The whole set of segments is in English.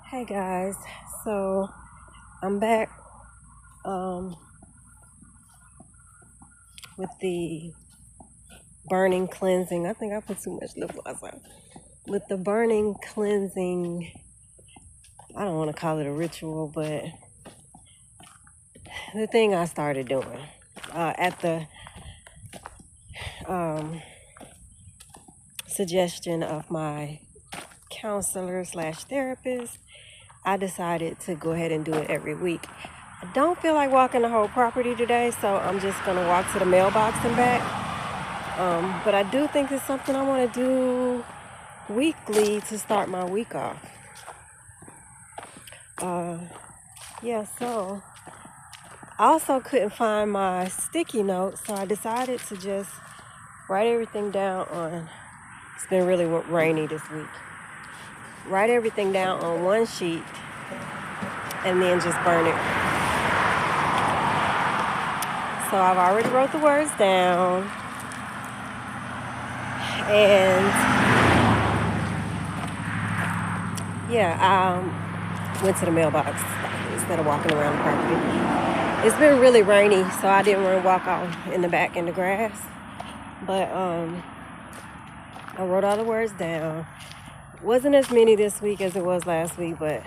Hey guys, so I'm back with the burning cleansing. I think I put too much lip gloss on. With the burning cleansing, I don't want to call it a ritual, but the thing I started doing at the suggestion of my counselor slash therapist, I decided to go ahead and do it every week. I don't feel like walking the whole property today, so I'm just going to walk to the mailbox and back. But I do think it's something I want to do weekly to start my week off. So I also couldn't find my sticky notes, so I decided to just write everything down on, it's been really rainy this week, write everything down on one sheet and then just burn it. So I've already wrote the words down, and I went to the mailbox instead of walking around the property. It's been really rainy, so I didn't want to walk out in the back in the grass. But I wrote all the words down. Wasn't as many this week as it was last week, but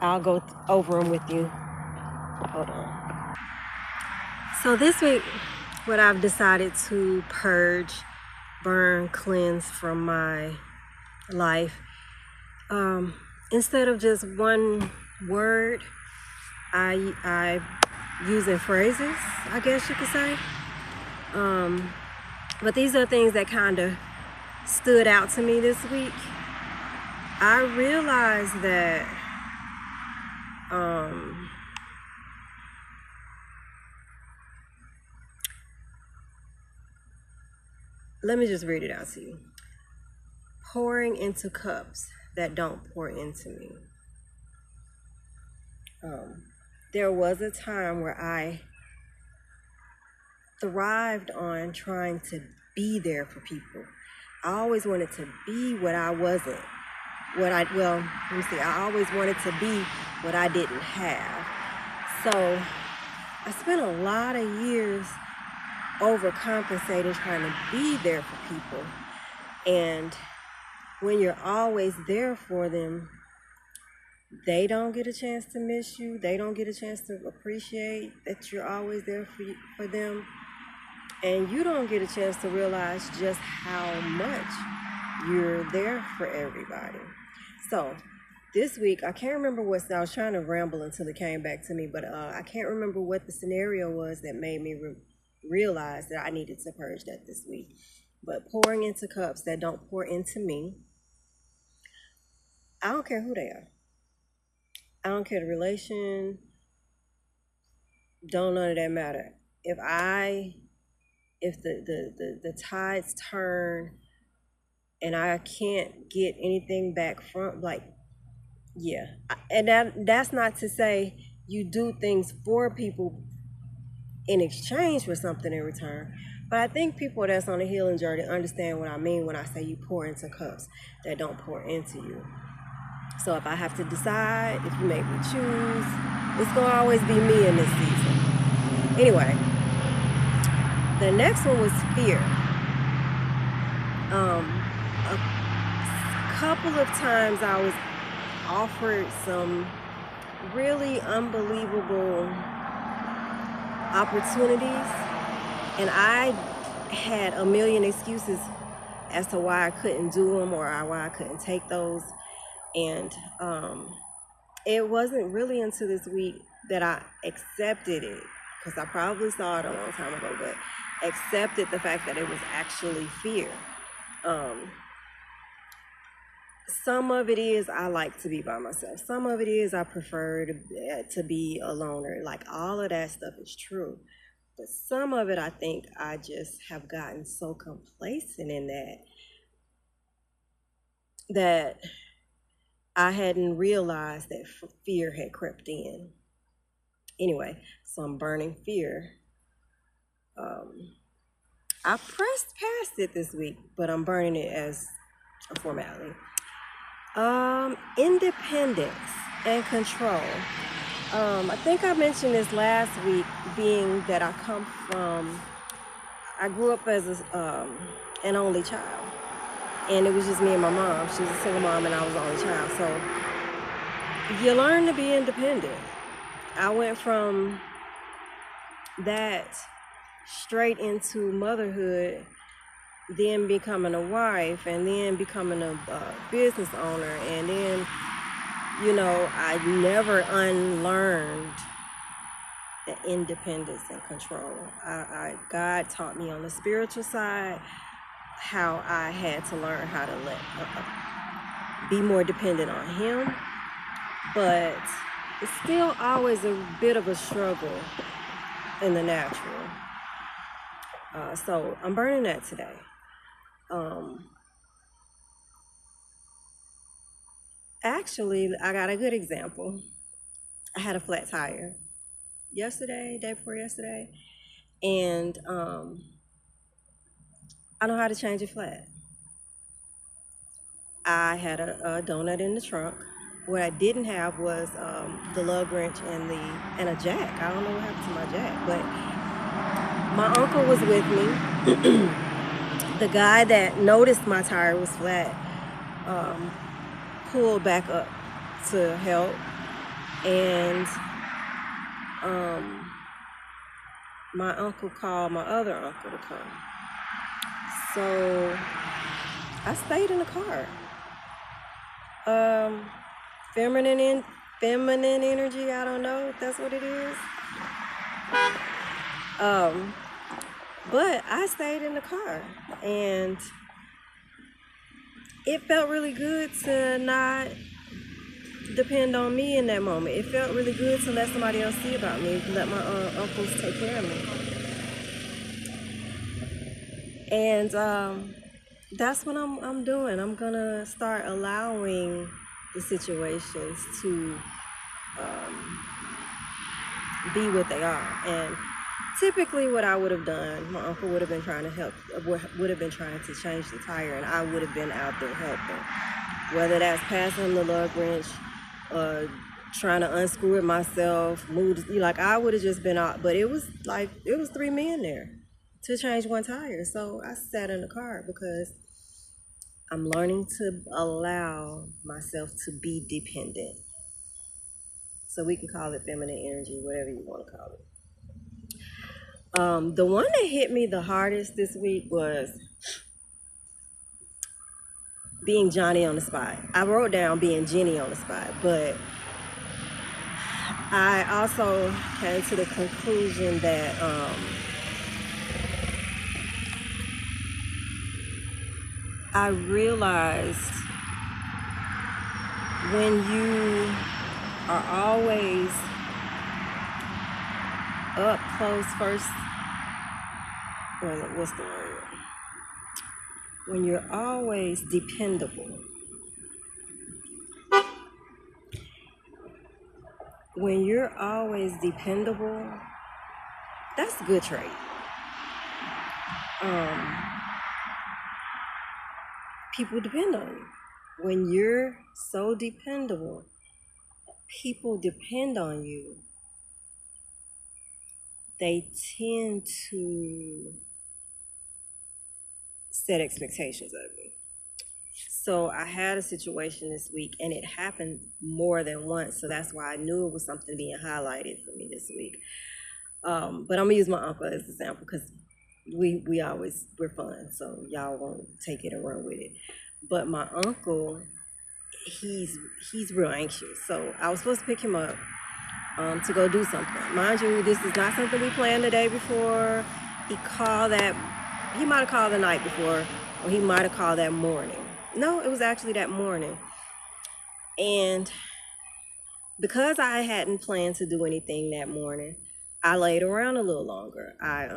I'll go over them with you. Hold on. So this week, what I've decided to purge, burn, cleanse from my life, instead of just one word, I using phrases, I guess you could say. But these are things that kind of stood out to me this week. I realized that let me just read it out to you. Pouring into cups that don't pour into me. There was a time where I thrived on trying to be there for people. I always wanted to be what I wasn't. I always wanted to be what I didn't have. So I spent a lot of years overcompensating, trying to be there for people. And when you're always there for them, they don't get a chance to miss you. They don't get a chance to appreciate that you're always there for them. And you don't get a chance to realize just how much you're there for everybody. So this week, I can't remember I was trying to ramble until it came back to me, but I can't remember what the scenario was that made me realize that I needed to purge that this week. But pouring into cups that don't pour into me, I don't care who they are. I don't care the relation. Don't none of that matter. If the tides turn and I can't get anything back from, and that's not to say you do things for people in exchange for something in return. But I think people that's on the healing journey understand what I mean when I say you pour into cups that don't pour into you. So if I have to decide, if you make me choose, it's going to always be me in this season. Anyway, the next one was fear. A couple of times I was offered some really unbelievable opportunities, and I had a million excuses as to why I couldn't do them or why I couldn't take those. And it wasn't really until this week that I accepted it, because I probably saw it a long time ago, but accepted the fact that it was actually fear. Some of it is I like to be by myself. Some of it is I prefer to be a loner. Like, all of that stuff is true. But some of it, I think I just have gotten so complacent in that I hadn't realized that fear had crept in. Anyway, so I'm burning fear. I pressed past it this week, but I'm burning it as a formality. Independence and control. I think I mentioned this last week, being that I grew up as an only child. And it was just me and my mom. She was a single mom and I was the only child. So you learn to be independent. I went from that straight into motherhood, then becoming a wife, and then becoming a business owner, and then I never unlearned the independence and control. God taught me on the spiritual side how I had to learn how to be more dependent on Him, but it's still always a bit of a struggle in the natural. So I'm burning that today. Actually, I got a good example. I had a flat tire day before yesterday, and I know how to change a flat. I had a donut in the trunk. What I didn't have was the lug wrench and a jack. I don't know what happened to my jack, but my uncle was with me. The guy that noticed my tire was flat pulled back up to help, and my uncle called my other uncle to come. So I stayed in the car. Feminine energy, I don't know if that's what it is. But I stayed in the car, and it felt really good to not depend on me in that moment. It felt really good to let somebody else see about me, let my uncles take care of me. And that's what I'm doing. I'm gonna start allowing the situations to be what they are. And typically what I would have done, my uncle would have been trying to help, would have been trying to change the tire, and I would have been out there helping. Whether that's passing him the lug wrench, trying to unscrew it myself, I would have just been out. But it was 3 men there to change one tire. So I sat in the car because I'm learning to allow myself to be dependent. So we can call it feminine energy, whatever you want to call it. The one that hit me the hardest this week was being Johnny on the spot. I wrote down being Jenny on the spot, but I also came to the conclusion that I realized when you are always up close first, what's the word? When you're always dependable. When you're always dependable, that's a good trait. People depend on you. When you're so dependable, people depend on you. They tend to set expectations of you. So I had a situation this week, and it happened more than once. So that's why I knew it was something being highlighted for me this week. But I'm gonna use my uncle as an example because we're fun, so y'all won't take it and run with it. But my uncle, he's real anxious. So I was supposed to pick him up to go do something. Mind you, this is not something we planned the day before. He might have called the night before, or he might have called that morning. No, it was actually that morning. And because I hadn't planned to do anything that morning, I laid around a little longer. I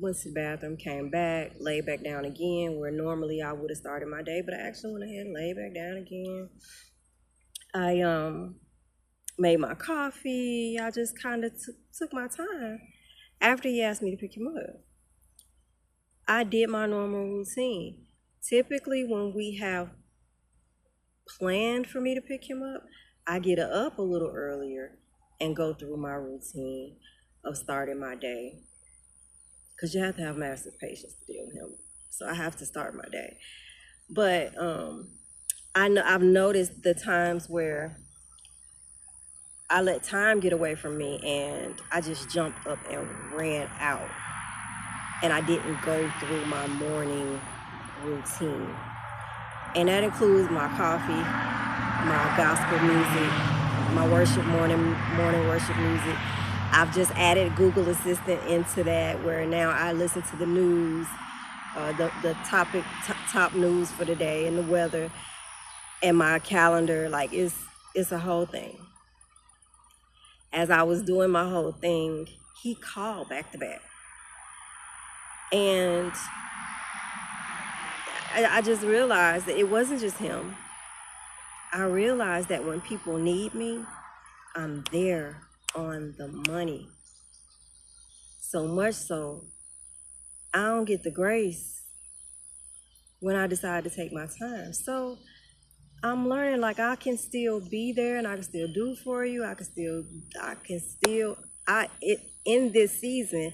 went to the bathroom, came back, laid back down again, where normally I would have started my day, but I actually went ahead and laid back down again. I made my coffee. I just kind of took my time after he asked me to pick him up. I did my normal routine. Typically, when we have planned for me to pick him up, I get up a little earlier and go through my routine of starting my day. Because you have to have massive patience to deal with him. So I have to start my day. But I've noticed the times where I let time get away from me and I just jumped up and ran out. And I didn't go through my morning routine. And that includes my coffee, my gospel music, my morning worship music. I've just added Google Assistant into that, where now I listen to the news, the top news for the day and the weather, and my calendar. Like it's a whole thing. As I was doing my whole thing, he called back to back. And I just realized that it wasn't just him. I realized that when people need me, I'm there on the money. So much so, I don't get the grace when I decide to take my time. So I'm learning, like, I can still be there and I can still do for you. In this season,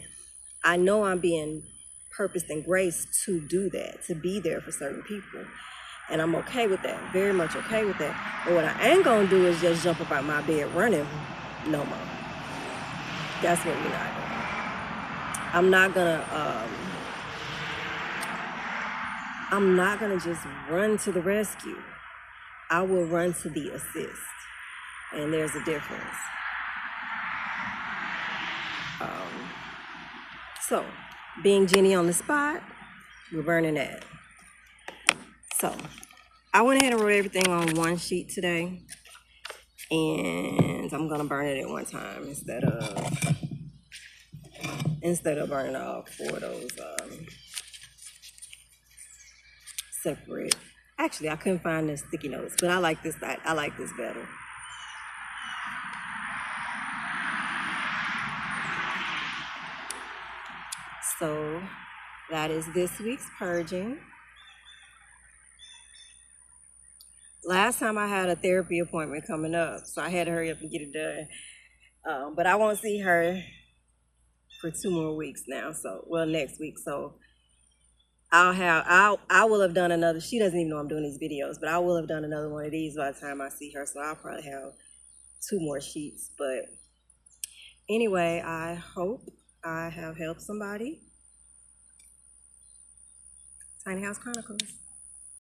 I know I'm being purposed and graced to do that, to be there for certain people. And I'm okay with that, very much okay with that. But what I ain't gonna do is just jump up out my bed running no more. That's what we're not doing. I'm not gonna just run to the rescue. I will run to the assist. And there's a difference. So, being Jenny on the spot, we're burning that. So, I went ahead and wrote everything on one sheet today. And I'm going to burn it at one time instead of burning all four of those separate. Actually, I couldn't find the sticky notes, but I like this. I like this better. So that is this week's purging. Last time I had a therapy appointment coming up, so I had to hurry up and get it done. But I won't see her for 2 more weeks now. Next week. So I will have done another. She doesn't even know I'm doing these videos, but I will have done another one of these by the time I see her. So I'll probably have 2 more sheets. But anyway, I hope I have helped somebody. TinyHouseChronicles.